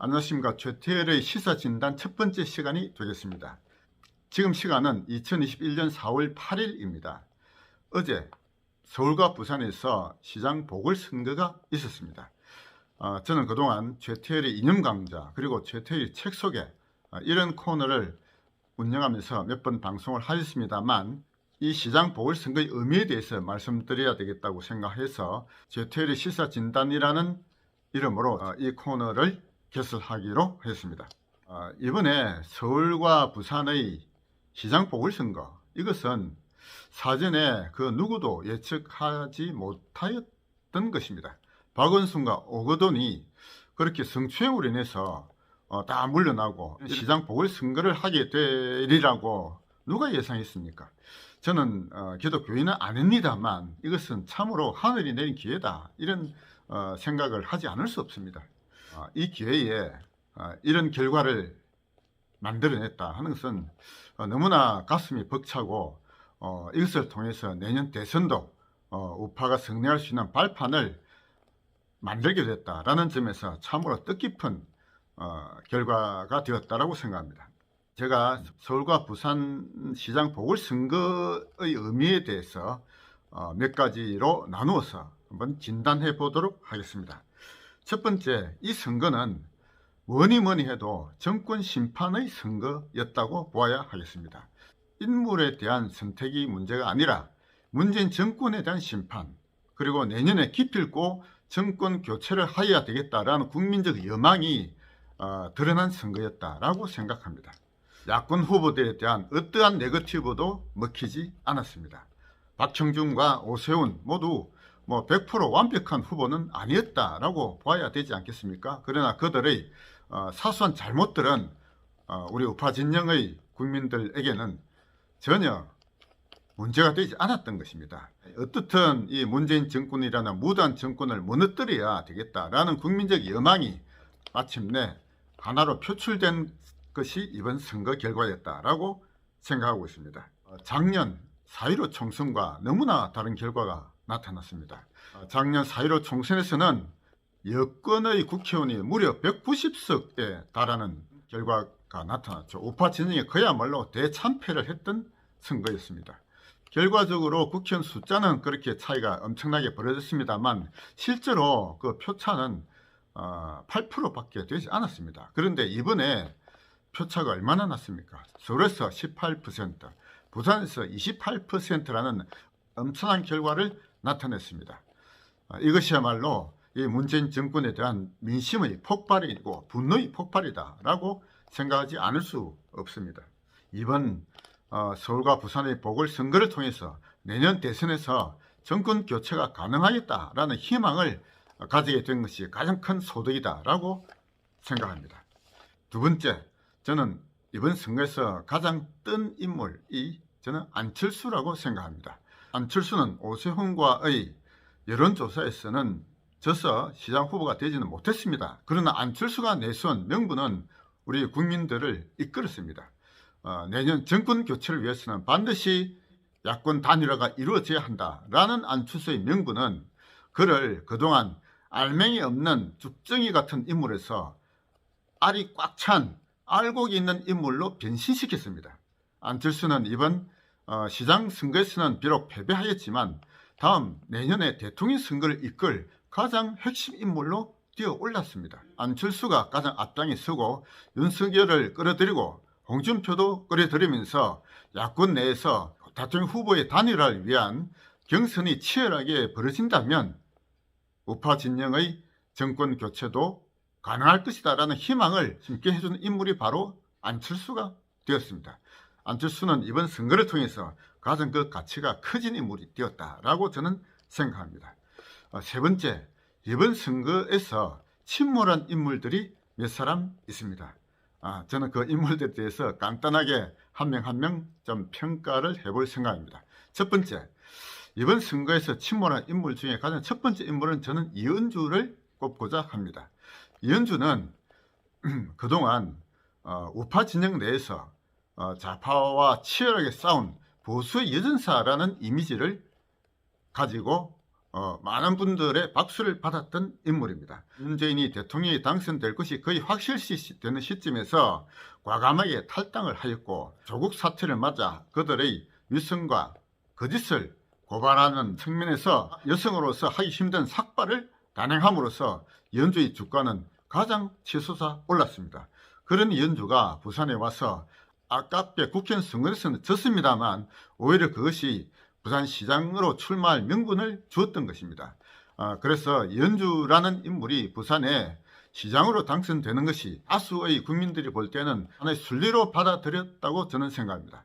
안녕하십니까. 최태열의 시사진단 첫 번째 시간이 되겠습니다. 지금 시간은 2021년 4월 8일입니다. 어제 서울과 부산에서 시장 보궐선거가 있었습니다. 저는 그동안 최태열의 이념 강좌 그리고 최태열의 책 소개 이런 코너를 운영하면서 몇 번 방송을 하였습니다만 이 시장 보궐선거의 의미에 대해서 말씀드려야 되겠다고 생각해서 최태열의 시사진단이라는 이름으로 이 코너를 개설하기로 했습니다. 이번에 서울과 부산의 시장 보궐선거, 이것은 사전에 그 누구도 예측하지 못하였던 것입니다. 박원순과 오거돈이 그렇게 성추행으로 인해서 다 물러나고 시장 보궐선거를 하게 되리라고 누가 예상했습니까? 저는 기독교인은 아닙니다만 이것은 참으로 하늘이 내린 기회다, 이런 생각을 하지 않을 수 없습니다. 이 기회에 이런 결과를 만들어냈다 하는 것은 너무나 가슴이 벅차고 이것을 통해서 내년 대선도 우파가 승리할 수 있는 발판을 만들게 됐다라는 점에서 참으로 뜻깊은 결과가 되었다라고 생각합니다. 제가 서울과 부산 시장 보궐선거의 의미에 대해서 몇 가지로 나누어서 한번 진단해 보도록 하겠습니다. 첫 번째, 이 선거는 뭐니 해도 정권 심판의 선거였다고 보아야 하겠습니다. 인물에 대한 선택이 문제가 아니라 문재인 정권에 대한 심판, 그리고 내년에 기필코 정권 교체를 하여야 되겠다라는 국민적 여망이 드러난 선거였다라고 생각합니다. 야권 후보들에 대한 어떠한 네거티브도 먹히지 않았습니다. 박형준과 오세훈 모두 100% 완벽한 후보는 아니었다라고 봐야 되지 않겠습니까? 그러나 그들의 사소한 잘못들은 우리 우파 진영의 국민들에게는 전혀 문제가 되지 않았던 것입니다. 어떻든 이 문재인 정권이라는 무도한 정권을 무너뜨려야 되겠다라는 국민적 여망이 마침내 하나로 표출된 것이 이번 선거 결과였다라고 생각하고 있습니다. 작년 4.15 총선과 너무나 다른 결과가 나타났습니다. 작년 4.15 총선에서는 여권의 국회의원이 무려 190석에 달하는 결과가 나타났죠. 우파 진영이 그야말로 대참패를 했던 선거였습니다. 결과적으로 국회의원 숫자는 그렇게 차이가 엄청나게 벌어졌습니다만 실제로 그 표차는 8%밖에 되지 않았습니다. 그런데 이번에 표차가 얼마나 났습니까? 서울에서 18%, 부산에서 28%라는 엄청난 결과를 나타냈습니다. 이것이야말로 이 문재인 정권에 대한 민심의 폭발이고 분노의 폭발이다라고 생각하지 않을 수 없습니다. 이번 서울과 부산의 보궐선거를 통해서 내년 대선에서 정권 교체가 가능하겠다라는 희망을 가지게 된 것이 가장 큰 소득이다라고 생각합니다. 두 번째, 저는 이번 선거에서 가장 뜬 인물이 저는 안철수라고 생각합니다. 안철수는 오세훈과의 여론조사에서는 져서 시장 후보가 되지는 못했습니다. 그러나 안철수가 내세운 명분은 우리 국민들을 이끌었습니다. 내년 정권 교체를 위해서는 반드시 야권 단일화가 이루어져야 한다라는 안철수의 명분은 그를 그동안 알맹이 없는 죽정이 같은 인물에서 알이 꽉 찬 알곡이 있는 인물로 변신시켰습니다. 안철수는 이번 시장 선거에서는 비록 패배하였지만 다음 내년에 대통령 선거를 이끌 가장 핵심 인물로 뛰어 올랐습니다. 안철수가 가장 앞장에 서고 윤석열을 끌어들이고 홍준표도 끌어들이면서 야권 내에서 대통령 후보의 단일화를 위한 경선이 치열하게 벌어진다면 우파 진영의 정권 교체도 가능할 것이다라는 희망을 심게 해주는 인물이 바로 안철수가 되었습니다. 안철수는 이번 선거를 통해서 가장 그 가치가 커진 인물이 되었다라고 저는 생각합니다. 세 번째, 이번 선거에서 침몰한 인물들이 몇 사람 있습니다. 저는 그 인물들에 대해서 간단하게 한 명 한 명 좀 평가를 해볼 생각입니다. 첫 번째, 이번 선거에서 침몰한 인물 중에 가장 첫 번째 인물은 저는 이은주를 꼽고자 합니다. 이은주는 그동안 우파 진영 내에서 좌파와 치열하게 싸운 보수의 여전사라는 이미지를 가지고 많은 분들의 박수를 받았던 인물입니다. 문재인이 대통령이 당선될 것이 거의 확실시 되는 시점에서 과감하게 탈당을 하였고, 조국 사태를 맞아 그들의 위선과 거짓을 고발하는 측면에서 여성으로서 하기 힘든 삭발을 단행함으로써 연주의 주가는 가장 치솟아 올랐습니다. 그런 연주가 부산에 와서 아깝게 국회의원 선거에서는 졌습니다만 오히려 그것이 부산시장으로 출마할 명분을 주었던 것입니다. 그래서 연주라는 인물이 부산에 시장으로 당선되는 것이 다수의 국민들이 볼 때는 하나의 순리로 받아들였다고 저는 생각합니다.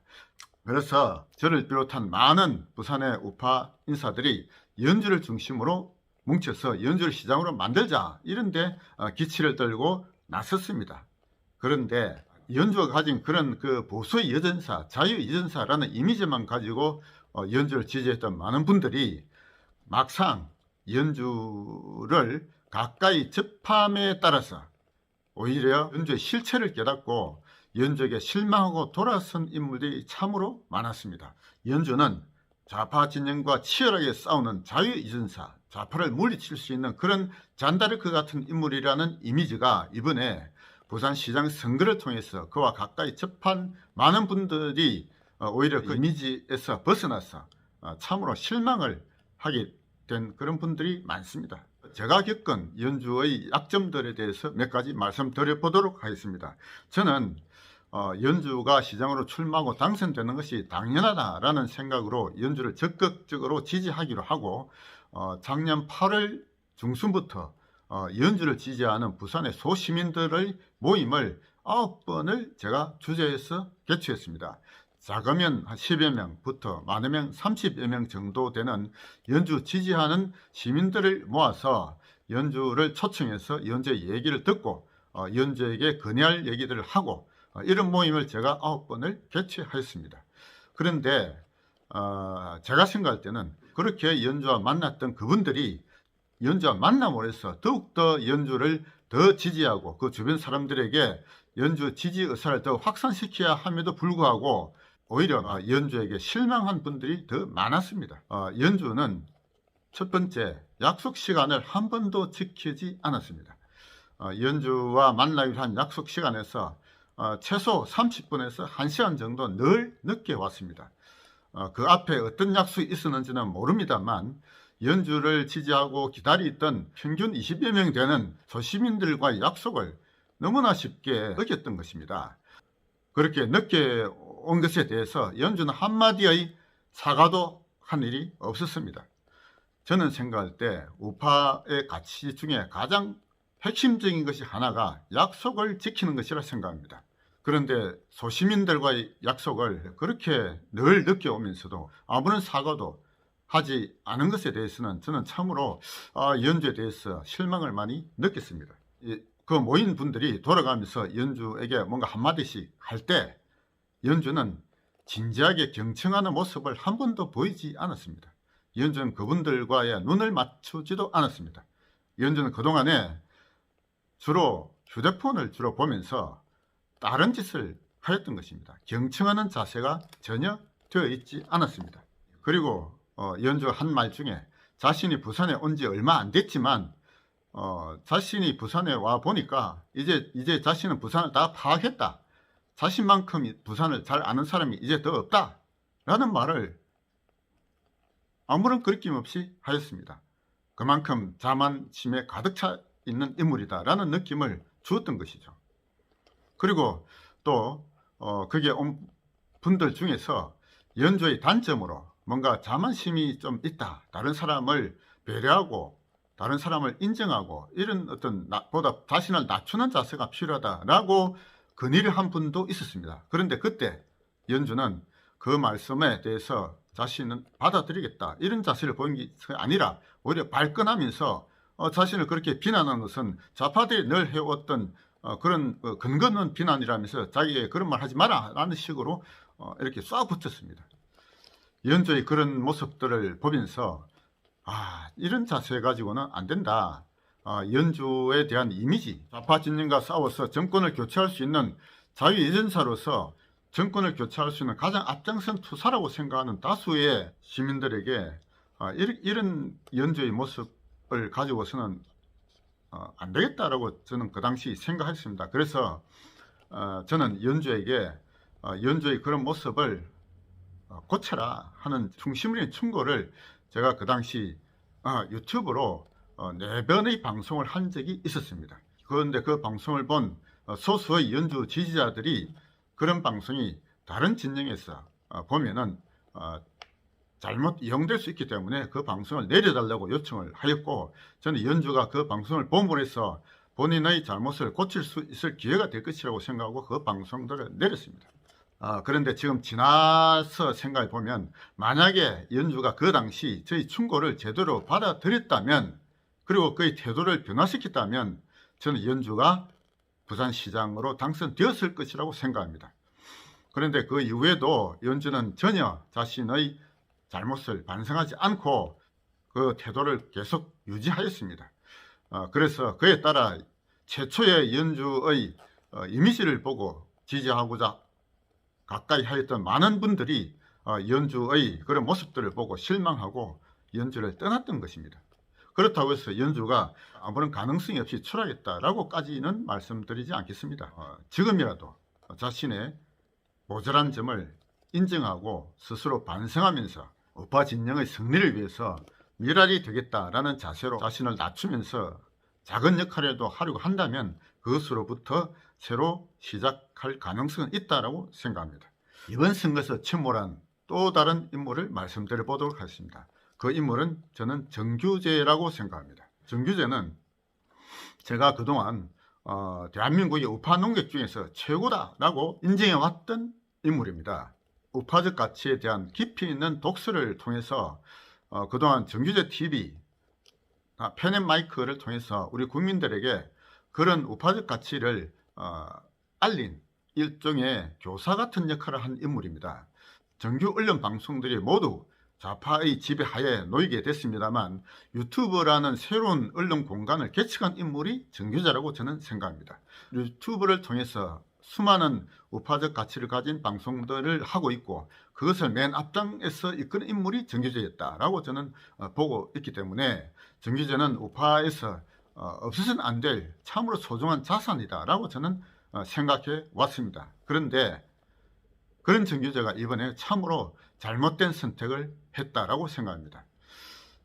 그래서 저를 비롯한 많은 부산의 우파 인사들이 연주를 중심으로 뭉쳐서 연주를 시장으로 만들자, 이런데 기치를 떨고 나섰습니다. 그런데 연주가 가진 그런 그 보수의 여전사, 자유 여전사라는 이미지만 가지고 연주를 지지했던 많은 분들이 막상 연주를 가까이 접함에 따라서 오히려 연주의 실체를 깨닫고 연주에게 실망하고 돌아선 인물들이 참으로 많았습니다. 연주는 좌파 진영과 치열하게 싸우는 자유이전사, 좌파를 물리칠 수 있는 그런 잔다르크 같은 인물이라는 이미지가 이번에 부산시장 선거를 통해서 그와 가까이 접한 많은 분들이 오히려 그 이미지에서 벗어나서 참으로 실망을 하게 된 그런 분들이 많습니다. 제가 겪은 연주의 약점들에 대해서 몇 가지 말씀드려 보도록 하겠습니다. 저는 연주가 시장으로 출마하고 당선되는 것이 당연하다라는 생각으로 연주를 적극적으로 지지하기로 하고, 작년 8월 중순부터 연주를 지지하는 부산의 소시민들의 모임을 9번을 제가 주재해서 개최했습니다. 작으면 한 10여 명부터 많으면 30여 명 정도 되는 연주 지지하는 시민들을 모아서 연주를 초청해서 연주의 얘기를 듣고 연주에게 건의할 얘기들을 하고, 이런 모임을 제가 9번을 개최하였습니다. 그런데 제가 생각할 때는 그렇게 연주와 만났던 그분들이 연주와 만남으로 해서 더욱더 연주를 더 지지하고 그 주변 사람들에게 연주 지지 의사를 더 확산시켜야 함에도 불구하고 오히려 연주에게 실망한 분들이 더 많았습니다. 연주는 첫 번째, 약속 시간을 한 번도 지키지 않았습니다. 연주와 만나기로 한 약속 시간에서 최소 30분에서 1시간 정도 늘 늦게 왔습니다. 그 앞에 어떤 약속이 있었는지는 모릅니다만 연주를 지지하고 기다리던 평균 20여 명 되는 소시민들과의 약속을 너무나 쉽게 어겼던 것입니다. 그렇게 늦게 온 것에 대해서 연주는 한마디의 사과도 한 일이 없었습니다. 저는 생각할 때 우파의 가치 중에 가장 핵심적인 것이 하나가 약속을 지키는 것이라 생각합니다. 그런데 소시민들과의 약속을 그렇게 늘 늦게 오면서도 아무런 사과도 하지 않은 것에 대해서는 저는 참으로 연주에 대해서 실망을 많이 느꼈습니다. 그 모인 분들이 돌아가면서 연주에게 뭔가 한마디씩 할 때 연주는 진지하게 경청하는 모습을 한 번도 보이지 않았습니다. 연주는 그분들과의 눈을 맞추지도 않았습니다. 연주는 그동안에 주로 휴대폰을 보면서 다른 짓을 하였던 것입니다. 경청하는 자세가 전혀 되어 있지 않았습니다. 그리고 연주가 한 말 중에 자신이 부산에 온 지 얼마 안 됐지만 자신이 부산에 와 보니까 이제 자신은 부산을 다 파악했다. 자신만큼 부산을 잘 아는 사람이 이제 더 없다. 라는 말을 아무런 거리낌 없이 하였습니다. 그만큼 자만심에 가득 차 있는 인물이다 라는 느낌을 주었던 것이죠. 그리고 또 거기에 온 분들 중에서 연주의 단점으로 뭔가 자만심이 좀 있다, 다른 사람을 배려하고 다른 사람을 인정하고 이런 어떤 보다 자신을 낮추는 자세가 필요하다라고 건의를 한 분도 있었습니다. 그런데 그때 연주는 그 말씀에 대해서 자신은 받아들이겠다 이런 자세를 보인 게 아니라 오히려 발끈하면서 자신을 그렇게 비난하는 것은 좌파들이 늘 해왔던 그런 근거 없는 비난이라면서 자기에게 그런 말 하지 마라 라는 식으로 이렇게 쏴 붙였습니다. 연주의 그런 모습들을 보면서 이런 자세 가지고는 안 된다. 연주에 대한 이미지, 좌파 진영과 싸워서 정권을 교체할 수 있는 자유예전사로서 정권을 교체할 수 있는 가장 앞장선 투사라고 생각하는 다수의 시민들에게 이런 연주의 모습을 가지고서는 안 되겠다라고 저는 그 당시 생각했습니다. 그래서 저는 연주에게 연주의 그런 모습을 고쳐라 하는 충심을 충고를 제가 그 당시 유튜브로 4번의 방송을 한 적이 있었습니다. 그런데 그 방송을 본 소수의 연주 지지자들이 그런 방송이 다른 진영에서 보면은 잘못 이용될 수 있기 때문에 그 방송을 내려달라고 요청을 하였고, 저는 연주가 그 방송을 봄으로 해서 본인의 잘못을 고칠 수 있을 기회가 될 것이라고 생각하고 그 방송들을 내렸습니다. 그런데 지금 지나서 생각해 보면, 만약에 연주가 그 당시 저희 충고를 제대로 받아들였다면, 그리고 그의 태도를 변화시켰다면, 저는 연주가 부산시장으로 당선되었을 것이라고 생각합니다. 그런데 그 이후에도 연주는 전혀 자신의 잘못을 반성하지 않고 그 태도를 계속 유지하였습니다. 그래서 그에 따라 최초의 연주의 이미지를 보고 지지하고자 가까이 하였던 많은 분들이 연주의 그런 모습들을 보고 실망하고 연주를 떠났던 것입니다. 그렇다고 해서 연주가 아무런 가능성이 없이 추락했다라고까지는 말씀드리지 않겠습니다. 지금이라도 자신의 모자란 점을 인정하고 스스로 반성하면서 우파 진영의 승리를 위해서 미랄이 되겠다라는 자세로 자신을 낮추면서 작은 역할이라도 하려고 한다면 그것으로부터 새로 시작할 가능성은 있다고 생각합니다. 이번 선거에서 침몰한 또 다른 인물을 말씀드려 보도록 하겠습니다. 그 인물은 저는 정규재라고 생각합니다. 정규재는 제가 그동안 대한민국의 우파 농객 중에서 최고다라고 인정해왔던 인물입니다. 우파적 가치에 대한 깊이 있는 독서를 통해서 그동안 정규재 TV, 펜앤마이크를 통해서 우리 국민들에게 그런 우파적 가치를 알린 일종의 교사 같은 역할을 한 인물입니다. 정규 언론 방송들이 모두 좌파의 지배하에 놓이게 됐습니다만 유튜브라는 새로운 언론 공간을 개척한 인물이 정규재라고 저는 생각합니다. 유튜브를 통해서 수많은 우파적 가치를 가진 방송들을 하고 있고 그것을 맨 앞장에서 이끄는 인물이 정규재였다라고 저는 보고 있기 때문에 정규재는 우파에서 없어서는 안 될 참으로 소중한 자산이다라고 저는 생각해 왔습니다. 그런데 그런 정규재가 이번에 참으로 잘못된 선택을 했다라고 생각합니다.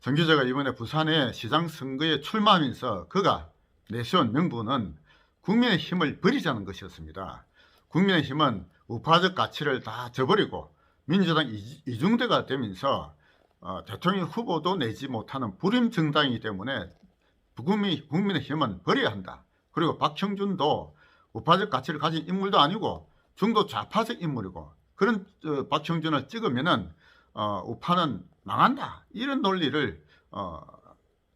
정규재가 이번에 부산의 시장 선거에 출마하면서 그가 내세운 명분은 국민의힘을 버리자는 것이었습니다. 국민의힘은 우파적 가치를 다 저버리고 민주당 이중대가 되면서 대통령 후보도 내지 못하는 불임 정당이기 때문에 국민의힘은 버려야 한다. 그리고 박형준도 우파적 가치를 가진 인물도 아니고 중도 좌파적 인물이고 그런 박형준을 찍으면은 우파는 망한다. 이런 논리를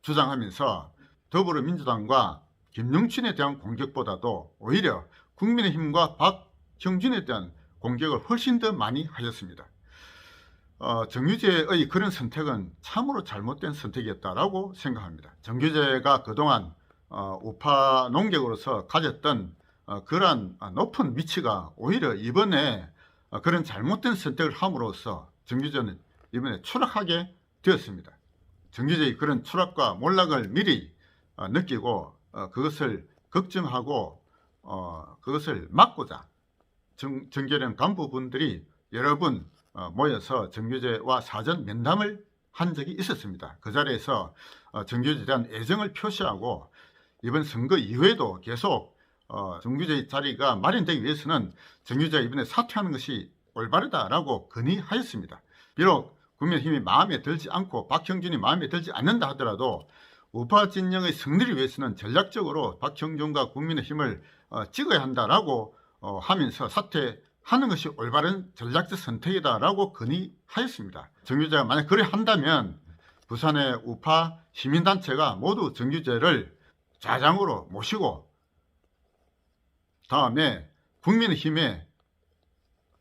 주장하면서 더불어민주당과 김영춘에 대한 공격보다도 오히려 국민의힘과 박형준에 대한 공격을 훨씬 더 많이 하였습니다. 정규재의 그런 선택은 참으로 잘못된 선택이었다라고 생각합니다. 정규재가 그동안 우파 농객으로서 가졌던 그러한 높은 위치가 오히려 이번에 그런 잘못된 선택을 함으로써 정규재는 이번에 추락하게 되었습니다. 정규재의 그런 추락과 몰락을 미리 느끼고 그것을 걱정하고 그것을 막고자 정계련 간부분들이 여러 분 모여서 정규재와 사전 면담을 한 적이 있었습니다. 그 자리에서 정규재에 대한 애정을 표시하고 이번 선거 이후에도 계속 정규재의 자리가 마련되기 위해서는 정규재가 이번에 사퇴하는 것이 올바르다라고 건의하였습니다. 비록 국민의힘이 마음에 들지 않고 박형준이 마음에 들지 않는다 하더라도 우파 진영의 승리를 위해서는 전략적으로 박형준과 국민의힘을 찍어야 한다라고 하면서 사퇴하는 것이 올바른 전략적 선택이다라고 건의하였습니다. 정규재가 만약 그래 한다면 부산의 우파 시민단체가 모두 정규재를 좌장으로 모시고 다음에 국민의힘에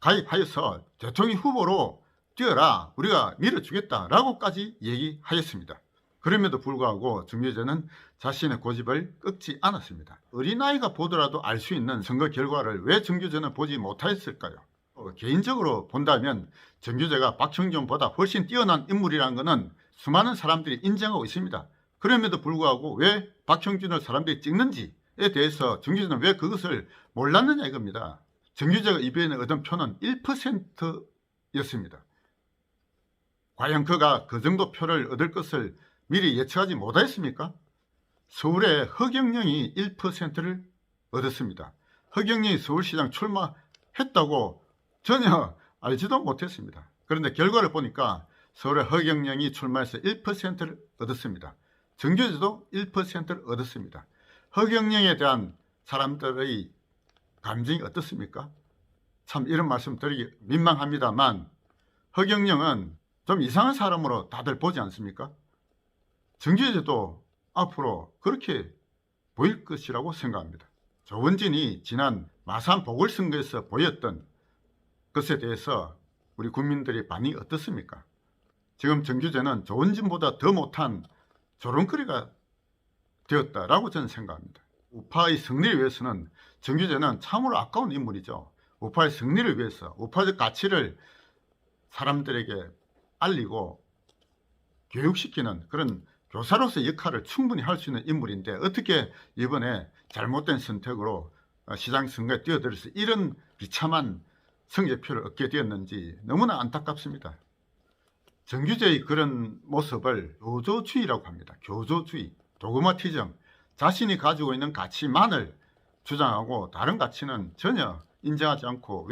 가입하여서 대통령 후보로 뛰어라, 우리가 밀어주겠다라고까지 얘기하였습니다. 그럼에도 불구하고 정규재는 자신의 고집을 꺾지 않았습니다. 어린아이가 보더라도 알 수 있는 선거 결과를 왜 정규재는 보지 못하였을까요? 개인적으로 본다면 정규재가 박형준보다 훨씬 뛰어난 인물이라는 것은 수많은 사람들이 인정하고 있습니다. 그럼에도 불구하고 왜 박형준을 사람들이 찍는지에 대해서 정규재는 왜 그것을 몰랐느냐 이겁니다. 정규재가 이번에 얻은 표는 1%였습니다. 과연 그가 그 정도 표를 얻을 것을 미리 예측하지 못하였습니까? 서울의 허경영이 1%를 얻었습니다. 허경영이 서울시장 출마했다고 전혀 알지도 못했습니다. 그런데 결과를 보니까 서울의 허경영이 출마해서 1%를 얻었습니다. 정규재도 1%를 얻었습니다. 허경영에 대한 사람들의 감정이 어떻습니까? 참 이런 말씀 드리기 민망합니다만 허경영은 좀 이상한 사람으로 다들 보지 않습니까? 정규재도 앞으로 그렇게 보일 것이라고 생각합니다. 조원진이 지난 마산 보궐선거에서 보였던 것에 대해서 우리 국민들의 반응이 어떻습니까? 지금 정규재는 조원진보다 더 못한 조롱거리가 되었다라고 저는 생각합니다. 우파의 승리를 위해서는 정규재는 참으로 아까운 인물이죠. 우파의 승리를 위해서 우파적 가치를 사람들에게 알리고 교육시키는 그런 교사로서의 역할을 충분히 할 수 있는 인물인데 어떻게 이번에 잘못된 선택으로 시장 선거에 뛰어들어서 이런 비참한 성적표를 얻게 되었는지 너무나 안타깝습니다. 정규재의 그런 모습을 교조주의라고 합니다. 교조주의, 도그마티즘, 자신이 가지고 있는 가치만을 주장하고 다른 가치는 전혀 인정하지 않고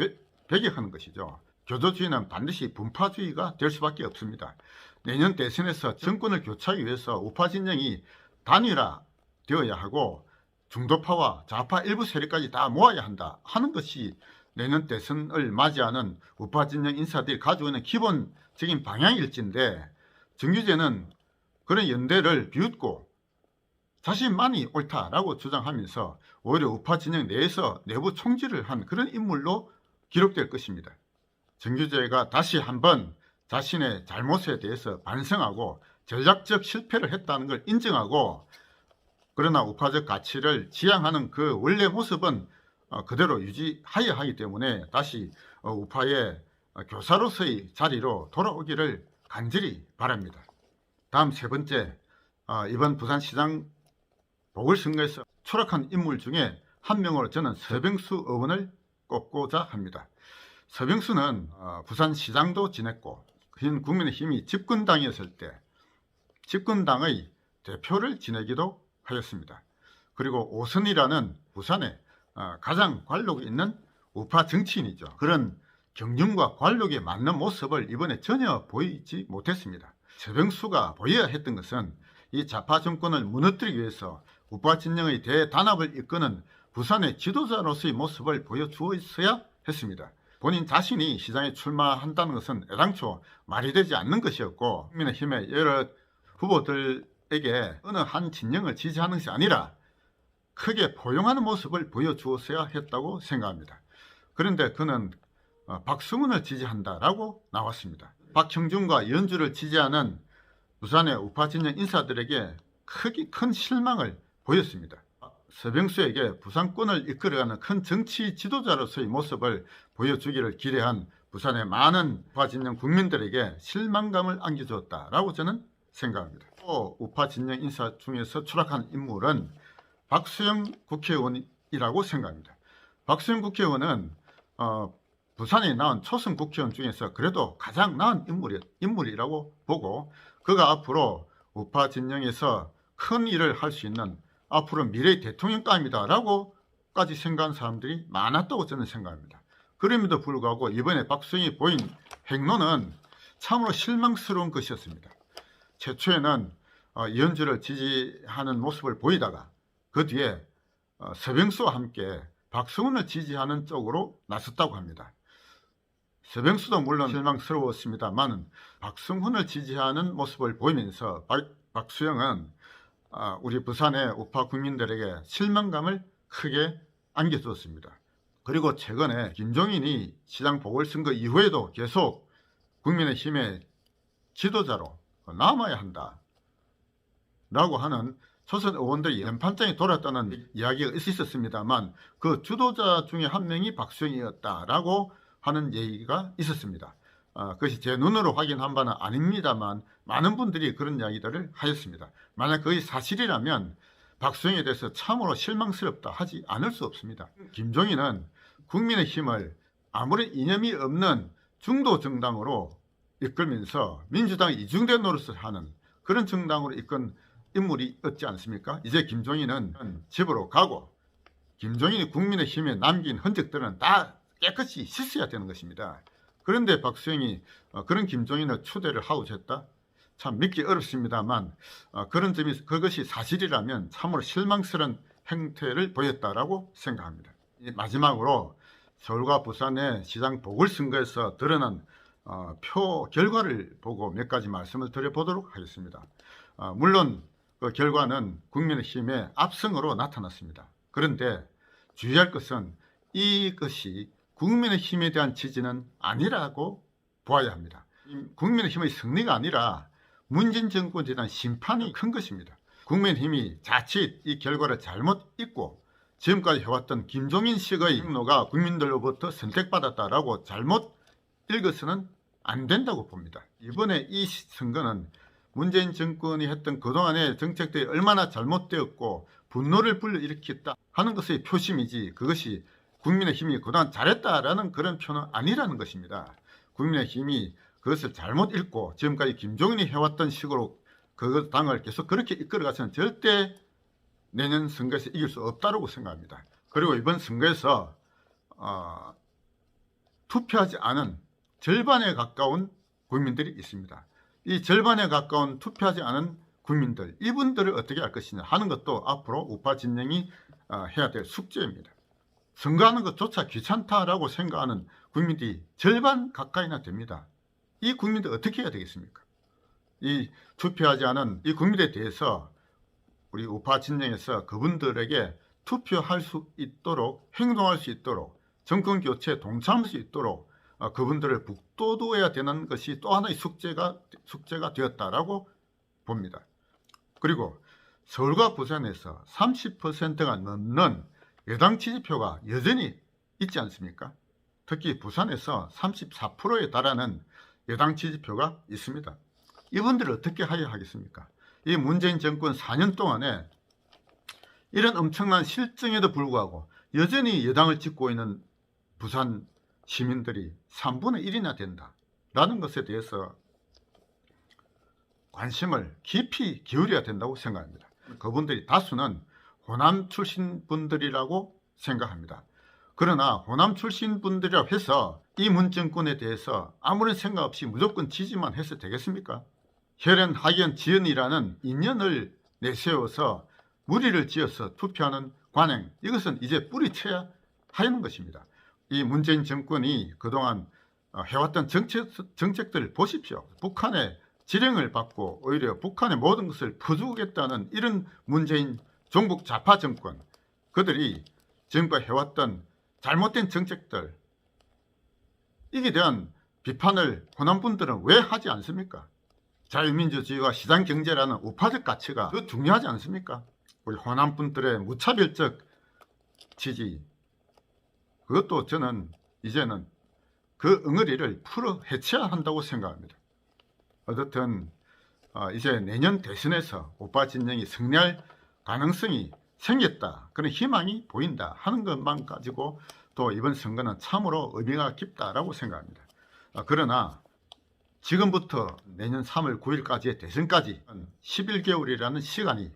배격하는 것이죠. 교조주의는 반드시 분파주의가 될 수밖에 없습니다. 내년 대선에서 정권을 교체하기 위해서 우파 진영이 단일화되어야 하고 중도파와 좌파 일부 세력까지 다 모아야 한다 하는 것이 내년 대선을 맞이하는 우파 진영 인사들이 가지고 있는 기본적인 방향일진데 정규재는 그런 연대를 비웃고 자신만이 옳다라고 주장하면서 오히려 우파 진영 내에서 내부 총질을 한 그런 인물로 기록될 것입니다. 정규재가 다시 한번 자신의 잘못에 대해서 반성하고 전략적 실패를 했다는 걸 인정하고 그러나 우파적 가치를 지향하는 그 원래 모습은 그대로 유지하여야 하기 때문에 다시 우파의 교사로서의 자리로 돌아오기를 간절히 바랍니다. 다음 세 번째, 이번 부산시장 보궐선거에서 추락한 인물 중에 한 명으로 저는 서병수 의원을 꼽고자 합니다. 서병수는 부산시장도 지냈고 현 국민의힘이 집권당이었을 때 집권당의 대표를 지내기도 하였습니다. 그리고 오선이라는 부산에 가장 관록이 있는 우파 정치인이죠. 그런 경륜과 관록에 맞는 모습을 이번에 전혀 보이지 못했습니다. 서병수가 보여야 했던 것은 이 좌파 정권을 무너뜨리기 위해서 우파 진영의 대단합을 이끄는 부산의 지도자로서의 모습을 보여주었어야 했습니다. 본인 자신이 시장에 출마한다는 것은 애당초 말이 되지 않는 것이었고 국민의힘의 여러 후보들에게 어느 한 진영을 지지하는 것이 아니라 크게 포용하는 모습을 보여주었어야 했다고 생각합니다. 그런데 그는 박승훈을 지지한다라고 나왔습니다. 박형준과 이현주를 지지하는 부산의 우파 진영 인사들에게 큰 실망을 보였습니다. 서병수에게 부산권을 이끌어가는 큰 정치 지도자로서의 모습을 보여주기를 기대한 부산의 많은 우파 진영 국민들에게 실망감을 안겨주었다라고 저는 생각합니다. 또 우파 진영 인사 중에서 추락한 인물은 박수영 국회의원이라고 생각합니다. 박수영 국회의원은 부산에 나온 초선 국회의원 중에서 그래도 가장 나은 인물이라고 보고 그가 앞으로 우파 진영에서 큰 일을 할 수 있는 앞으로 미래의 대통령감이다 라고까지 생각하는 사람들이 많았다고 저는 생각합니다. 그럼에도 불구하고 이번에 박수영이 보인 행로는 참으로 실망스러운 것이었습니다. 최초에는 이현주를 지지하는 모습을 보이다가 그 뒤에 서병수와 함께 박수훈을 지지하는 쪽으로 나섰다고 합니다. 서병수도 물론 실망스러웠습니다만 박승훈을 지지하는 모습을 보이면서 박수영은 우리 부산의 우파 국민들에게 실망감을 크게 안겨주었습니다. 그리고 최근에 김종인이 시장 보궐선거 이후에도 계속 국민의힘의 지도자로 남아야 한다 라고 하는 초선 의원들이 연판장에 돌았다는 이야기가 있었습니다만 그 주도자 중에 한 명이 박수영이었다라고 하는 얘기가 있었습니다. 그것이 제 눈으로 확인한 바는 아닙니다만 많은 분들이 그런 이야기들을 하였습니다. 만약 그것이 사실이라면 박수영에 대해서 참으로 실망스럽다 하지 않을 수 없습니다. 김종인은 국민의힘을 아무런 이념이 없는 중도 정당으로 이끌면서 민주당의 이중대 노릇을 하는 그런 정당으로 이끈 인물이 없지 않습니까? 이제 김종인은 집으로 가고 김종인이 국민의힘에 남긴 흔적들은 다 깨끗이 씻어야 되는 것입니다. 그런데 박수영이 그런 김종인을 초대를 하고 했다? 참 믿기 어렵습니다만 그런 점이 그것이 사실이라면 참으로 실망스러운 행태를 보였다라고 생각합니다. 마지막으로 서울과 부산의 시장 보궐선거에서 드러난 표 결과를 보고 몇 가지 말씀을 드려보도록 하겠습니다. 물론 그 결과는 국민의힘의 압승으로 나타났습니다. 그런데 주의할 것은 이것이 국민의힘에 대한 지지는 아니라고 보아야 합니다. 국민의힘의 승리가 아니라 문재인 정권에 대한 심판이 큰 것입니다. 국민의힘이 자칫 이 결과를 잘못 읽고 지금까지 해왔던 김종인 식의 행로가 국민들로부터 선택받았다라고 잘못 읽어서는 안 된다고 봅니다. 이번에 이 선거는 문재인 정권이 했던 그동안의 정책들이 얼마나 잘못되었고 분노를 불러일으켰다 하는 것의 표심이지 그것이 국민의힘이 그동안 잘했다라는 그런 표는 아니라는 것입니다. 국민의힘이 그것을 잘못 읽고 지금까지 김종인이 해왔던 식으로 그 당을 계속 그렇게 이끌어가서는 절대 내년 선거에서 이길 수 없다고 생각합니다. 그리고 이번 선거에서 투표하지 않은 절반에 가까운 국민들이 있습니다. 이 절반에 가까운 투표하지 않은 국민들, 이분들을 어떻게 할 것이냐 하는 것도 앞으로 우파 진영이 해야 될 숙제입니다. 선거하는 것조차 귀찮다라고 생각하는 국민들이 절반 가까이나 됩니다. 이 국민들 어떻게 해야 되겠습니까? 이 투표하지 않은 이 국민에 대해서 우리 우파 진영에서 그분들에게 투표할 수 있도록 행동할 수 있도록 정권 교체에 동참할 수 있도록 그분들을 북돋워야 되는 것이 또 하나의 숙제가 되었다라고 봅니다. 그리고 서울과 부산에서 30%가 넘는 여당 지지표가 여전히 있지 않습니까? 특히 부산에서 34%에 달하는 여당 지지표가 있습니다. 이분들을 어떻게 해야 하겠습니까? 이 문재인 정권 4년 동안에 이런 엄청난 실정에도 불구하고 여전히 여당을 찍고 있는 부산 시민들이 3분의 1이나 된다라는 것에 대해서 관심을 깊이 기울여야 된다고 생각합니다. 그분들이 다수는 호남 출신 분들이라고 생각합니다. 그러나 호남 출신 분들이라고 해서 이 문정권에 대해서 아무런 생각 없이 무조건 지지만 해서 되겠습니까? 혈연, 학연, 지연이라는 인연을 내세워서 무리를 지어서 투표하는 관행, 이것은 이제 뿌리쳐야 하는 것입니다. 이 문재인 정권이 그동안 해왔던 정책들을 보십시오. 북한의 지령을 받고 오히려 북한의 모든 것을 퍼주겠다는 이런 문재인 종북 좌파 정권, 그들이 지금까지 해왔던 잘못된 정책들, 이에 대한 비판을 호남분들은 왜 하지 않습니까? 자유민주주의와 시장경제라는 우파적 가치가 더 중요하지 않습니까? 우리 호남분들의 무차별적 지지, 그것도 저는 이제는 그 응어리를 풀어 헤쳐야 한다고 생각합니다. 어쨌든 이제 내년 대선에서 우파 진영이 승리할 가능성이 생겼다, 그런 희망이 보인다 하는 것만 가지고 또 이번 선거는 참으로 의미가 깊다라고 생각합니다. 그러나 지금부터 내년 3월 9일까지의 대선까지 11개월이라는 시간이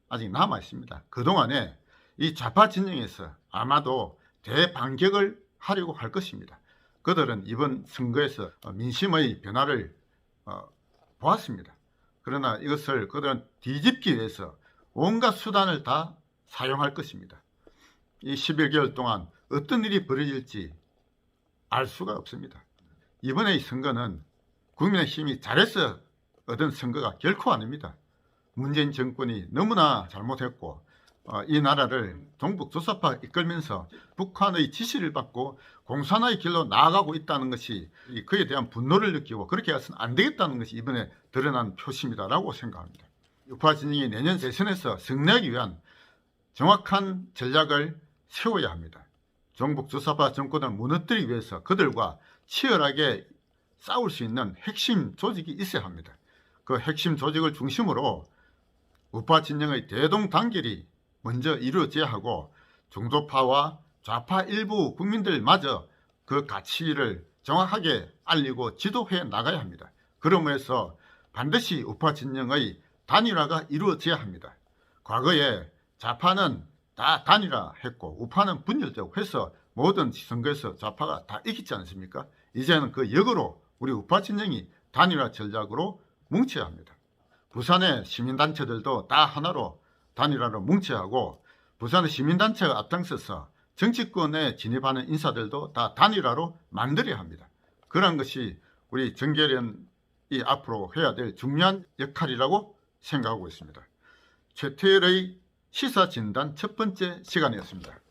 아직 남아 있습니다. 그동안에 이 좌파 진영에서 아마도 대반격을 하려고 할 것입니다. 그들은 이번 선거에서 민심의 변화를 보았습니다. 그러나 이것을 그들은 뒤집기 위해서 온갖 수단을 다 사용할 것입니다. 이 11개월 동안 어떤 일이 벌어질지 알 수가 없습니다. 이번의 선거는 국민의힘이 잘해서 얻은 선거가 결코 아닙니다. 문재인 정권이 너무나 잘못했고 이 나라를 종북 조사파 이끌면서 북한의 지시를 받고 공산화의 길로 나아가고 있다는 것이 그에 대한 분노를 느끼고 그렇게 해서는 안 되겠다는 것이 이번에 드러난 표심이다라고 생각합니다. 우파 진영이 내년 대선에서 승리하기 위한 정확한 전략을 세워야 합니다. 종북 조사파 정권을 무너뜨리기 위해서 그들과 치열하게 싸울 수 있는 핵심 조직이 있어야 합니다. 그 핵심 조직을 중심으로 우파 진영의 대동단결이 먼저 이루어져야 하고 중도파와 좌파 일부 국민들마저 그 가치를 정확하게 알리고 지도해 나가야 합니다. 그러므로 반드시 우파 진영의 단일화가 이루어져야 합니다. 과거에 좌파는 다 단일화했고 우파는 분열되고 해서 모든 선거에서 좌파가 다 이겼지 않습니까? 이제는 그 역으로 우리 우파 진영이 단일화 전략으로 뭉쳐야 합니다. 부산의 시민단체들도 다 하나로 단일화로 뭉쳐야 하고 부산의 시민단체가 앞장서서 정치권에 진입하는 인사들도 다 단일화로 만들어야 합니다. 그런 것이 우리 정계련이 앞으로 해야 될 중요한 역할이라고 생각하고 있습니다. 최태열의 시사진단 첫 번째 시간이었습니다.